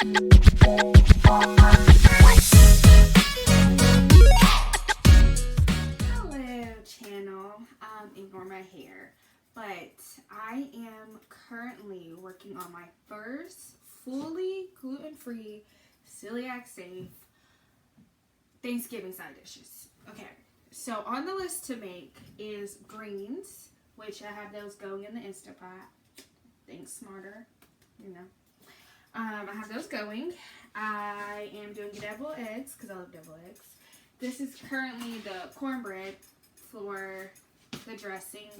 Hello channel, ignore my hair, but I am currently working on my first fully gluten-free, celiac safe Thanksgiving side dishes. Okay, so on the list to make is greens, which I have those going in the Instant Pot. Think smarter, you know. I have those going. I am doing deviled eggs because I love deviled eggs. This is currently the cornbread for the dressing.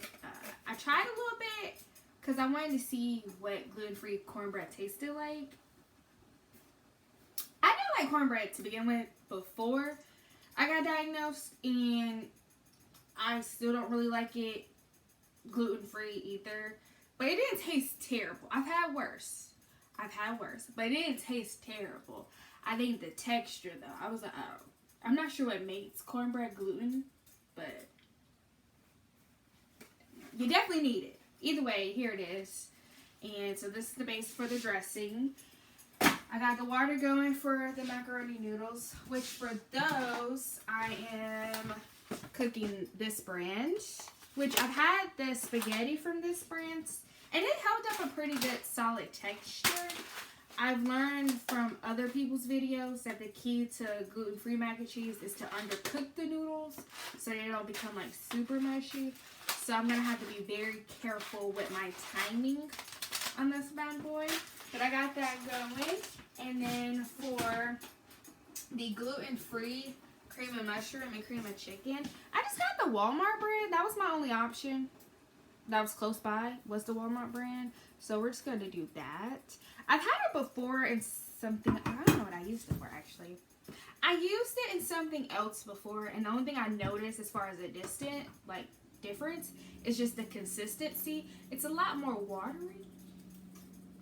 I tried a little bit because I wanted to see what gluten-free cornbread tasted like. I didn't like cornbread to begin with before I got diagnosed, and I still don't really like it gluten-free either. But it didn't taste terrible. I've had worse, but it didn't taste terrible. I think the texture though, I was like, oh. I'm not sure what makes cornbread gluten, but you definitely need it. Either way, here it is. And so this is the base for the dressing. I got the water going for the macaroni noodles, which for those, I am cooking this brand, which I've had the spaghetti from this brand, and it held up a pretty good solid texture. I've learned from other people's videos that the key to gluten-free mac and cheese is to undercook the noodles so they don't become like super mushy. So I'm going to have to be very careful with my timing on this bad boy. But I got that going. And then for the gluten-free cream of mushroom and cream of chicken, I just got the Walmart brand. That was my only option that was close by, was the Walmart brand. So we're just going to do that. I've had it before in something, I don't know what I used it for actually. I used it in something else before, and the only thing I noticed as far as a difference is just the consistency. It's a lot more watery,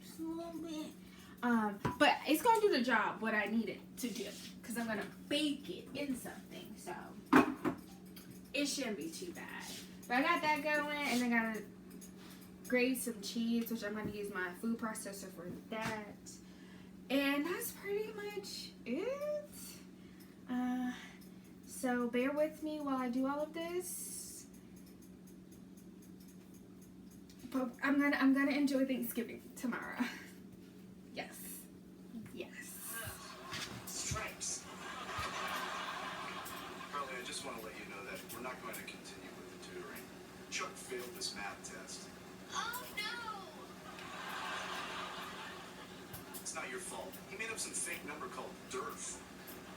just a little bit. But it's going to do the job, what I need it to do, because I'm going to bake it in something, so it shouldn't be too bad. But I got that going, and then got to grate some cheese, which I'm going to use my food processor for that. And that's pretty much it. So bear with me while I do all of this. But I'm gonna enjoy Thanksgiving tomorrow. Yes. Yes. Stripes. Carly, I just want to let you know that we're not going to continue with the tutoring. Chuck failed this math test. Oh no! It's not your fault. He made up some fake number called DERF.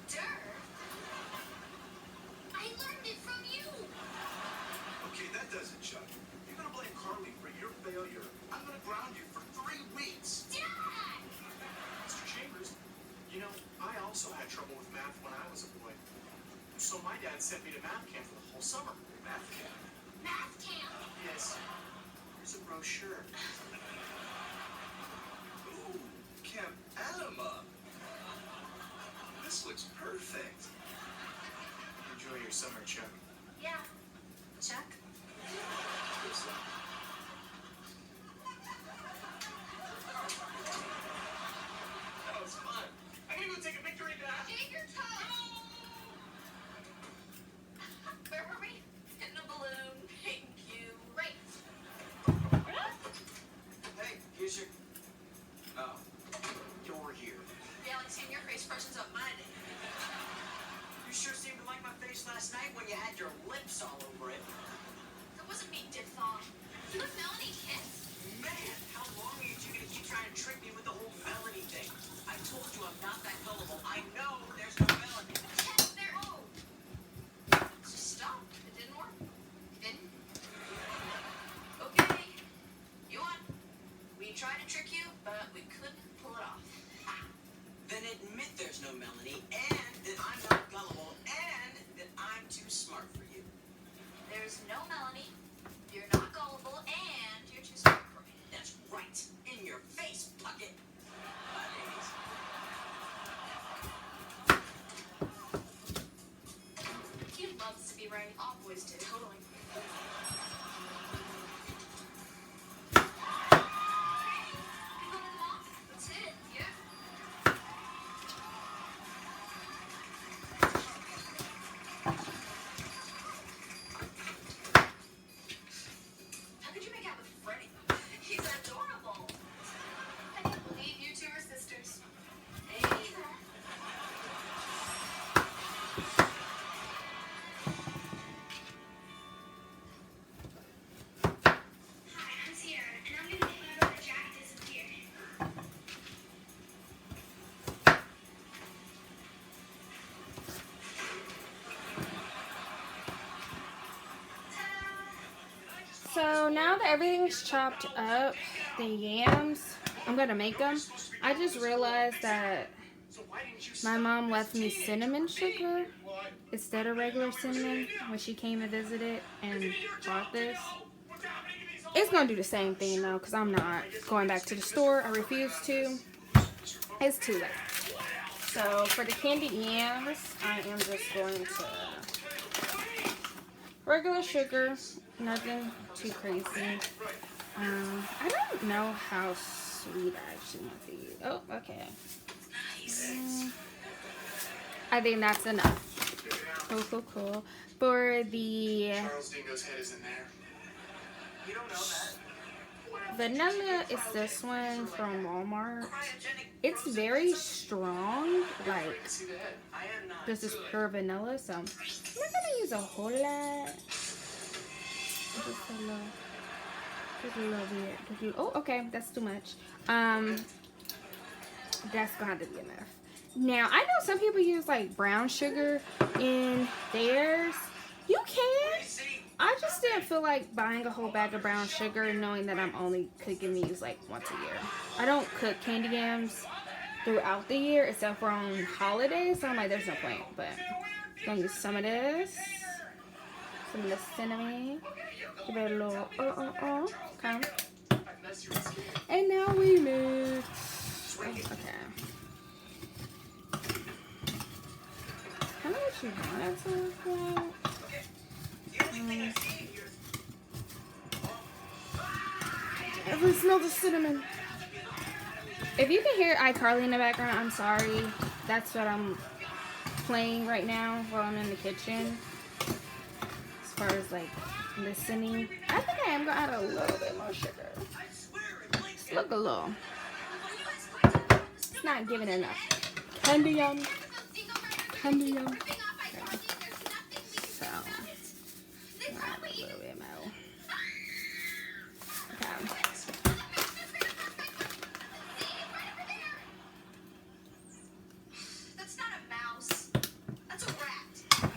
Dirt? I learned it from you! Okay, that does it, Chuck. You're gonna blame Carly for your failure. I'm gonna ground you for 3 weeks. Dad! Mr. Chambers, you know, I also had trouble with math when I was a boy. So my dad sent me to math camp for the whole summer. Math camp? Math camp! Yes. Here's a brochure. Ooh, Camp Anima. This looks perfect. Enjoy your summer, Chuck. Yeah. Chuck? Good stuff. That was fun. I'm gonna go take a victory bath. Take your time! Where were we? In the balloon. Thank you. Right. Hey, here's your... Oh, you're here. Yeah, like seeing your face freshens up my day. You sure seemed to like my face last night when you had your lips all over it. That wasn't me, diphthong. You and Melanie kissed? Man, how long are you two gonna keep trying to trick me with the whole Melanie thing? I told you I'm not that gullible. I know there's no Melanie. Yes, there. Oh. Just stop. It didn't work. It didn't. Okay. You won. We tried to trick you, but we couldn't pull it off. Ha. Then admit there's no Melanie, and that I'm not gullible, and that I'm too smart for you. There's no Melanie. You're not gullible, and you're too smart for me. That's right. In your face, Puckett. He loves to be right. All boys do. Totally. Hey, you going to the mall? That's it. Yeah. So now that everything's chopped up, the yams, I'm gonna make them. I just realized that my mom left me cinnamon sugar instead of regular cinnamon when she came and visited and bought this. It's gonna do the same thing though, because I'm not going back to the store. I refuse to. It's too late. So for the candied yams, I am just going to regular sugar, nothing too crazy. I don't know how sweet I actually want to use. Oh, okay. I think that's enough. Cool, cool, cool. For the Charles Dingo's head is in there. You don't know that. vanilla, is this one from Walmart. Cryogenic It's very strong. Like, See the head. I am not. this is pure vanilla, so I'm not gonna use a whole lot. Just a little bit. Oh, okay, that's too much. That's gonna have to be enough. Now, I know some people use like brown sugar in theirs. You can. I just didn't feel like buying a whole bag of brown sugar knowing that I'm only cooking these like once a year. I don't cook candy yams throughout the year except for on holidays, so I'm like, there's no point. But I'm gonna use some of this, some of the cinnamon, give it a little okay. And now we mix. Oh, okay. Kind of what you want it to look like. If we smell the cinnamon. If you can hear iCarly in the background, I'm sorry. That's what I'm playing right now while I'm in the kitchen. As far as like listening. I think I am gonna add a little bit more sugar. Just look a little. It's not giving enough. Candy yum. Candy yum. Okay. So, add a little bit more. Okay. That's not a mouse. That's a rat.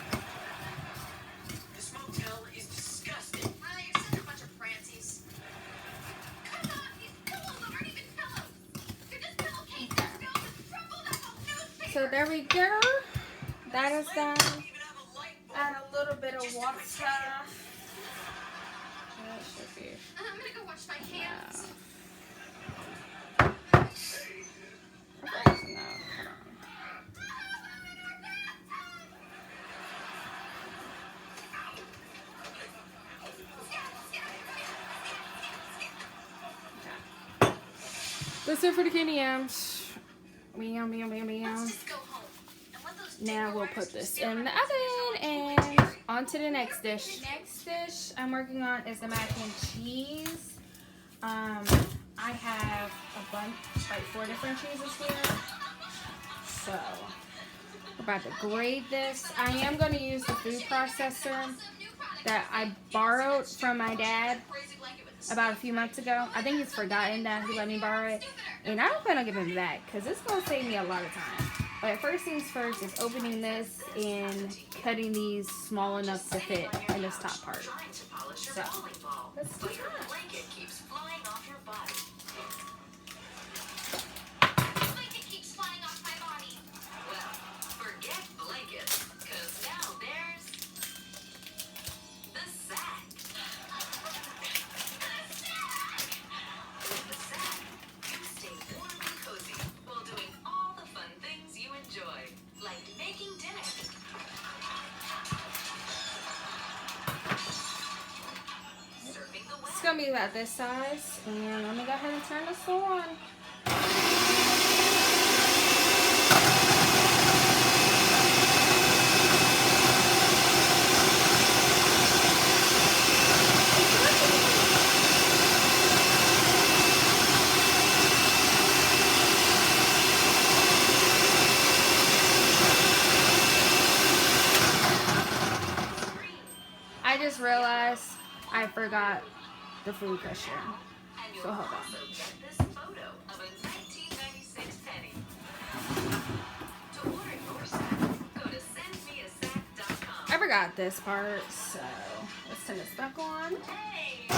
This motel is disgusting. You're such a bunch of Francies. Come on, these pillows aren't even pillows. They're just pillowcases filled with crumpled up old newspapers. So there we go. That is done. Even have a light bulb. Add a little bit of water. That should be. I'm gonna go wash my hands. No, hold on. That's it for the candy yams. Meow, meow, meow, meow. Let's just go home and let those Now we'll dingo put this stare in the at us oven like and on to the next dish. Next dish I'm working on is the mac and cheese. I have a bunch, like 4 different cheeses here. So we're about to grate this. I am going to use the food processor that I borrowed from my dad about a few months ago. I think he's forgotten that he let me borrow it. And I don't plan on giving it back because it's going to save me a lot of time. But first things first is opening this and cutting these small enough to fit in this top part. So, let's do that. Blanket keeps flying off your body. Blanket keeps flying off my body. Well, forget blankets, because now there's the sack. With the sack, you stay warm and cozy while doing all the fun things you enjoy, like making dinner. Serving the It's wet. going to be about this size. And let me go ahead and turn this on. I just realized I forgot the food cushion. And you'll So hold on. also get this photo of a 1996 penny. To order your sack, go to sendmeasack.com. I forgot this part, so let's turn this back on. Hey!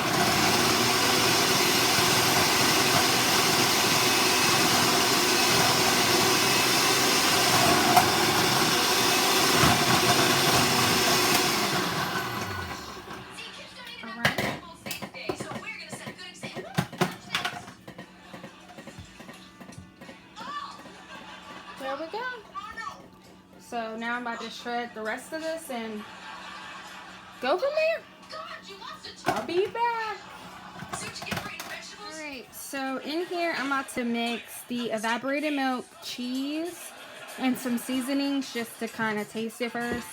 there we go. So now I'm about to shred the rest of this and go from there. I'll be back. Alright, so in here I'm about to mix the evaporated milk, cheese, and some seasonings just to kind of taste it first.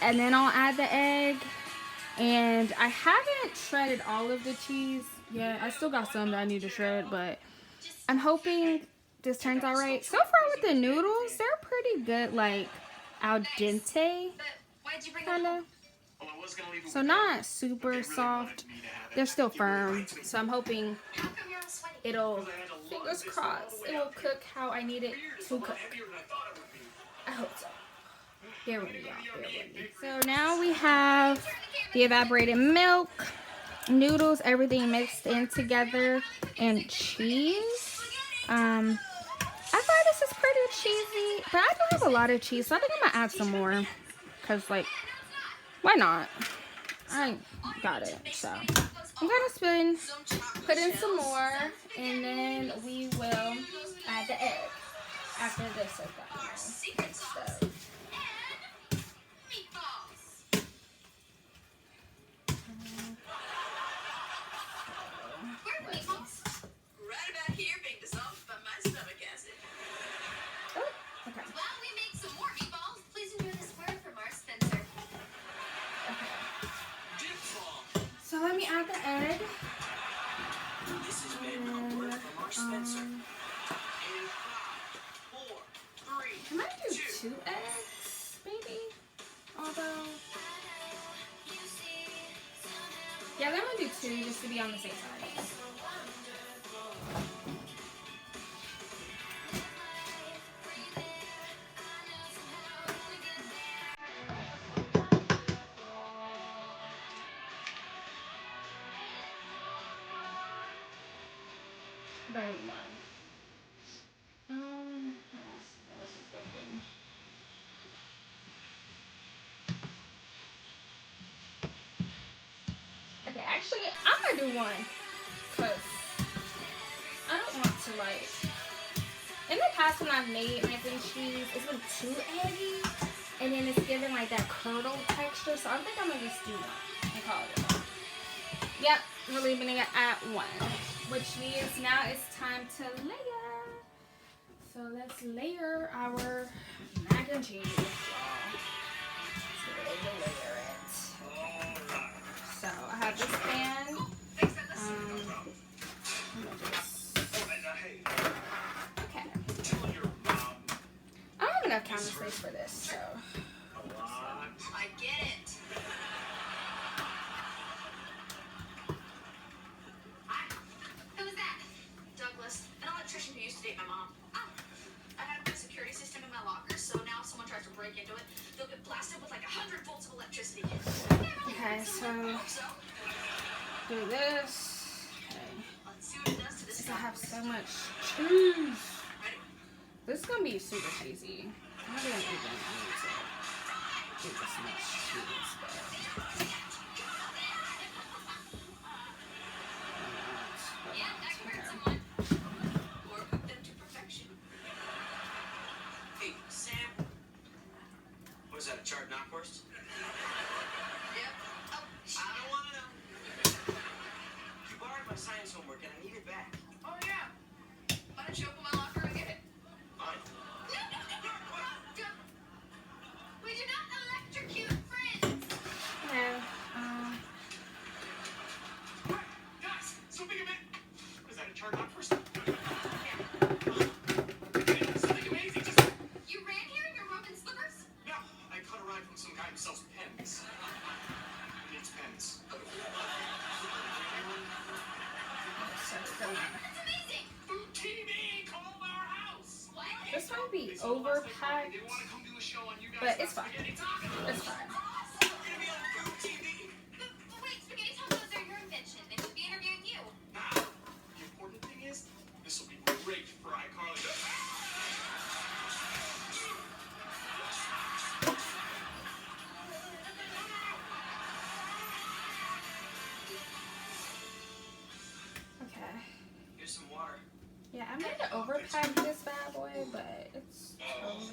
And then I'll add the egg. And I haven't shredded all of the cheese yet. I still got some that I need to shred, but I'm hoping this turns out right. So far with the noodles, they're pretty good, like al dente, kind of. So not super soft. They're still firm. So I'm hoping it'll, fingers crossed, it will cook how I need it to cook. I hope so. Bear with me, y'all. Bear with me. So now we have the evaporated milk, noodles, everything mixed in together, and cheese. I thought this is pretty cheesy, but I don't have a lot of cheese, so I think I'm gonna add some more. Cause like, why not? I got it. So I'm gonna spin, put in some more, and then we will add the egg after this is done. So. Right about here, being dissolved by my stomach acid. Oh, okay. While we make some more meatballs, please enjoy this word from our Spencer. So let me add the egg. This has been a word from our Spencer. In 5, 4, 3, I might do 2 eggs, maybe. Although, yeah, I'm gonna do 2 just to be on the safe side. Very much. Okay, actually, I'm gonna do 1, cause I don't want to like. In the past, when I've made mac and cheese, it's been too eggy, and then it's giving like that curdle texture. So I think I'm gonna just do 1 and call it a day. Yep, we're leaving it at 1, which means now it's time to layer. So let's layer our mac and cheese, y'all. So we're gonna layer it. Okay. So I have this pan. Okay. I don't have enough counter space for this, so. I get it. Hi. Who was that? Douglas, an electrician who used to date my mom. I had a security system in my locker, so now if someone tries to break into it, they'll get blasted with like 100 volts of electricity. Okay, so do this. Okay. Let's see what it does to this. I have so much cheese. Ready? This is gonna be super cheesy. I don't even need to do this much cheese, but. Yeah, that could hurt someone. Or cook them to perfection. Hey, Sam. What is that, a charred knockwurst? Yep. Oh, I don't want to know. You borrowed my science homework and I need it back. oh yeah. Why don't you open my locker and get it? Fine. We do not electrocute friends. Yeah. Guys, something a bit. What is that, a charred knockwurst? Something amazing. Just. You ran here in your rope and slippers? No, I caught a ride from some guy who sells pens. He needs pens. That's amazing. Food TV, call our house. What? This might be overpacked, They want to come do a show on you guys. but it's fine. Spaghetti It's fine. We're gonna be on Food TV. But wait, spaghetti tacos are your invention. They should be interviewing you. Now, the important thing is, this will be great for iCarly. Okay. Here's some water. Yeah, I might have overpacked this bad boy, but it's totally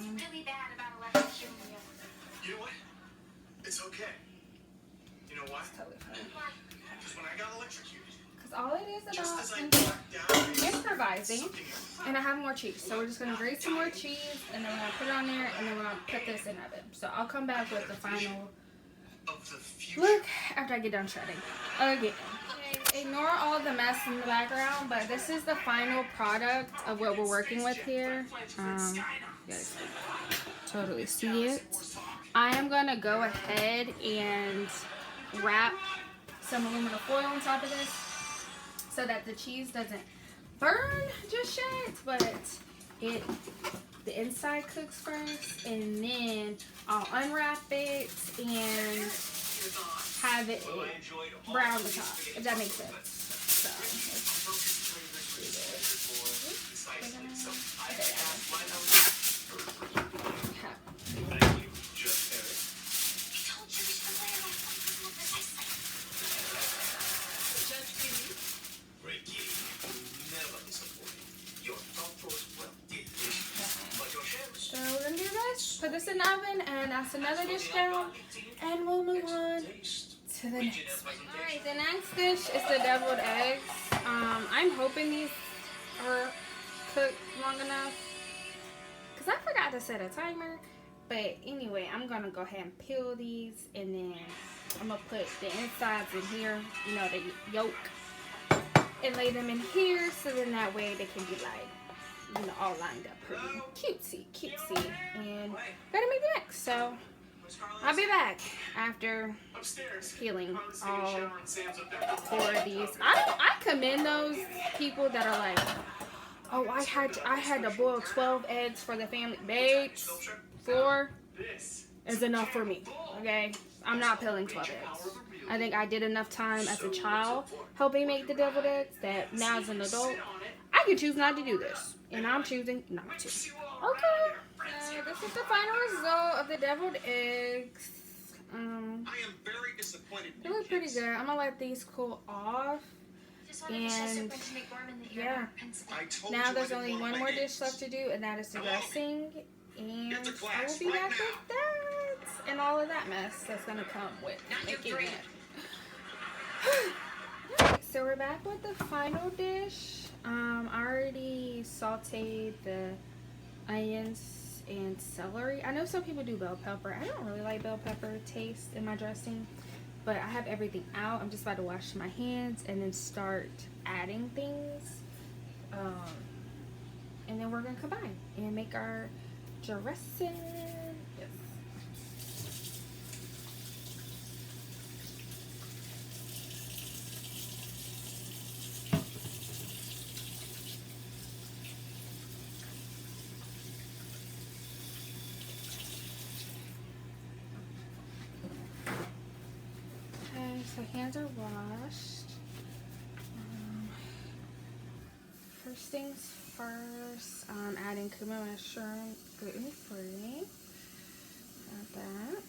really bad about electrocuting you. You know what? It's okay. You know why? It's totally fine. Why? Because when I got electrocuted, Because all it is just about as I blacked out, improvising. something in And I have more cheese. So we're just going to grate some more cheese. And then we're going to put it on there. And then we're going to put this in the oven. So I'll come back with the final of the future. look after I get done shredding. Again. Okay, ignore all the mess in the background. But this is the final product of what we're working with here. You guys can totally see it. I am going to go ahead and wrap some aluminum foil on top of this so that the cheese doesn't burn just yet, but the inside cooks first, and then I'll unwrap it and have it brown the top, if that makes sense. So So we're gonna do this, put this in the oven, and that's another dish down, and we'll move on to the next one. Alright, the next dish is the deviled eggs. I'm hoping these are cooked long enough, because I forgot to set a timer. But anyway, I'm gonna go ahead and peel these, and then I'm gonna put the insides in here, you know, the yolk, and lay them in here, so then that way they can be like, you know, all lined up pretty cutesy, and gotta make the mix. So I'll be back after peeling all 4 of these. I commend those people that are like, oh, I had to boil 12 eggs for the family. Babes, 4 is enough for me. Okay, I'm not peeling 12 eggs. I think I did enough time as a child helping make the deviled eggs that now as an adult I can choose not to do this, and I'm choosing not to. Okay, this is the final result of the deviled eggs. I am very disappointed. They look pretty good. I'm gonna let these cool off. And yeah, now there's only one more dish left to do, and that is the dressing. And I will be back with that and all of that mess that's gonna come with making it. Alright, so we're back with the final dish. I already sauteed the onions and celery. I know some people do bell pepper. I don't really like bell pepper taste in my dressing, but I have everything out. I'm just about to wash my hands and then start adding things. And then we're gonna combine and make our dressing. Yes. So hands are washed. First things first, adding cumin mushroom, gluten-free. Add that.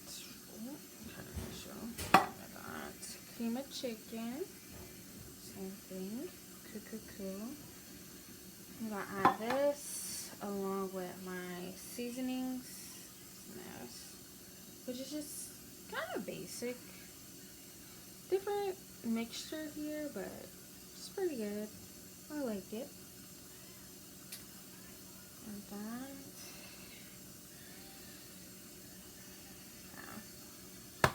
Add that. Cream of chicken. Same thing. Cool. I'm gonna add this along with my seasonings. Mess, which is just kind of basic. Different mixture here, but it's pretty good. I like it. And that.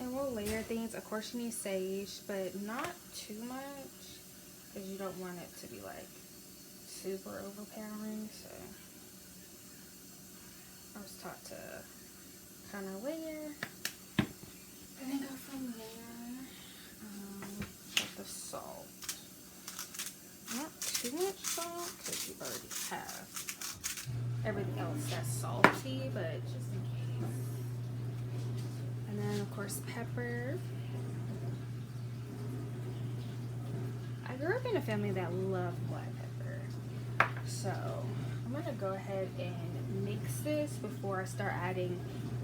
And we'll layer things. Of course, you need sage, but not too much, because you don't want it to be like super overpowering. So I was taught to kind of layer and then go from there. With the salt. Not too much salt, because you already have everything else that's salty, but just in case. And then, of course, pepper. I grew up in a family that loved black pepper. So I'm going to go ahead and mix this before I start adding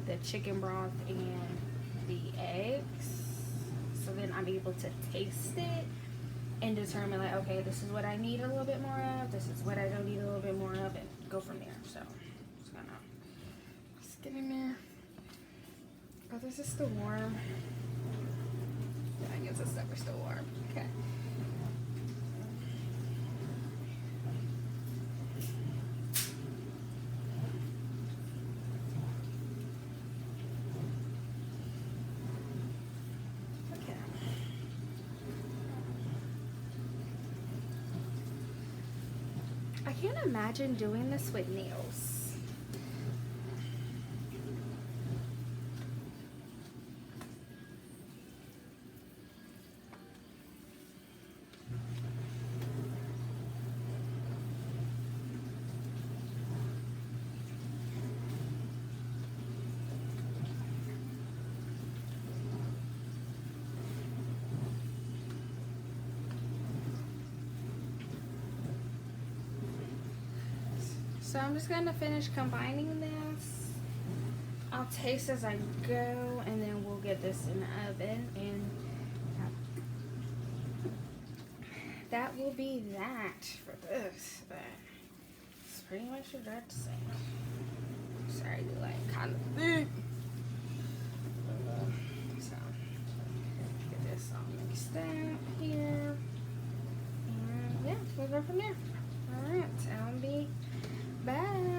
the chicken broth and the eggs. So then I'm able to taste it and determine, like, okay, this is what I need a little bit more of, this is what I don't need a little bit more of, and go from there. So just gonna don't know. Just get in there. Oh, this is still warm. Yeah, I guess it's never still warm. Okay. Okay. I can't imagine doing this with nails. So I'm just going to finish combining this. I'll taste as I go, and then we'll get this in the oven, and that will be that for this. But it's pretty much the exact same. Sorry, I do like kind of thick. So get this all mixed up here, and yeah, we'll go from there. All right, I'll be back.